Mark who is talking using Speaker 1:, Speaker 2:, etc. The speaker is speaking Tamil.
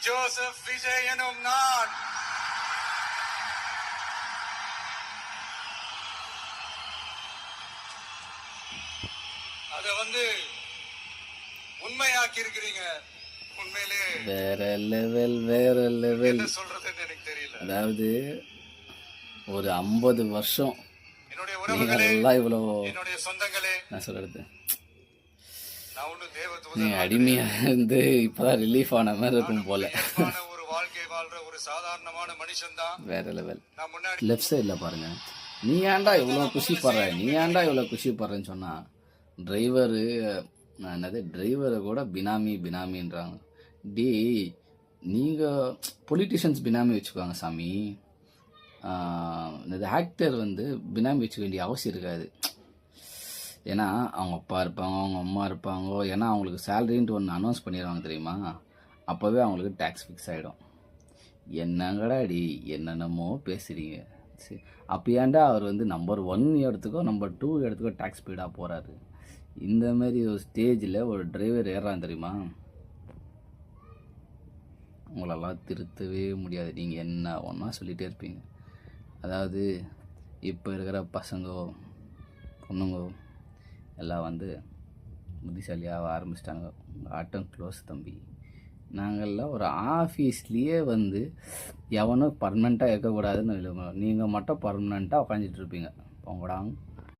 Speaker 1: ஜோசப் விஜய் எனும் நான் அத உண்மையாக்கி இருக்கிறீங்க. உண்மையிலே
Speaker 2: வேற லெவல்
Speaker 1: என்ன சொல்றதுன்னு எனக்கு தெரியல.
Speaker 2: அதாவது ஒரு 50 வருஷம்
Speaker 1: என்னுடைய உறவுகளே, என்னுடைய சொந்தங்களே,
Speaker 2: நான் சொல்றது
Speaker 1: நான் ஒண்ணு தேவ
Speaker 2: நீ
Speaker 1: தூதன்
Speaker 2: அடிமையா இருந்து இப்பதான் ரிலீஃப் ஆன மாதிரி இருக்கும் போல.
Speaker 1: ஒரு வாழ்க்கை வாழ்ற ஒரு சாதாரணமான மனுஷன் தான்.
Speaker 2: வேற லெவல்.
Speaker 1: நான் முன்னாடி
Speaker 2: லெஃப்ட் சைடில் பாருங்க, நீ ஏன்டா இவ்வளோ குஷி படுறேன்னு சொன்னா டிரைவரு என்னது டிரைவரை கூட பினாமின்றாங்க. டி நீங்கள் பொலிட்டிஷியன்ஸ் பினாமி வச்சுக்குவாங்க சாமி. இந்த ஆக்டர் பினாமி வச்சுக்க வேண்டிய அவசியம் இருக்காது. ஏன்னா அவங்க அப்பா இருப்பாங்க, அவங்க அம்மா இருப்பாங்க. ஏன்னா அவங்களுக்கு சேலரின்ட்டு ஒன்று அனௌன்ஸ் பண்ணிடுவாங்க தெரியுமா, அப்போவே அவங்களுக்கு டேக்ஸ் ஃபிக்ஸ் ஆகிடும். என்னங்கடா அடி என்னென்னமோ பேசுகிறீங்க. சரி, அப்போ ஏன்டா அவர் நம்பர் 1 இடத்துக்கோ நம்பர் 2 இடத்துக்கோ டேக்ஸ் ஸ்பீடாக போகிறாரு. இந்த மாதிரி ஒரு ஸ்டேஜில் ஒரு டிரைவர் ஏறான் தெரியுமா, உங்களெல்லாம் திருத்தவே முடியாது. நீங்கள் என்ன ஒன்றா சொல்லிகிட்டே இருப்பீங்க. அதாவது இப்போ இருக்கிற பசங்கோ பொண்ணுங்கோ எல்லாம் புத்திசாலியாக ஆரம்பிச்சிட்டாங்க. ஆட்டம் க்ளோஸ் தம்பி. நாங்கள்லாம் ஒரு ஆஃபீஸ்லேயே எவனும் பர்மனெண்ட்டாக இருக்கக்கூடாதுன்னு, நீங்கள் மட்டும் பர்மனெண்ட்டாக உட்காந்துட்டு இருப்பீங்க. போங்கடாங்க.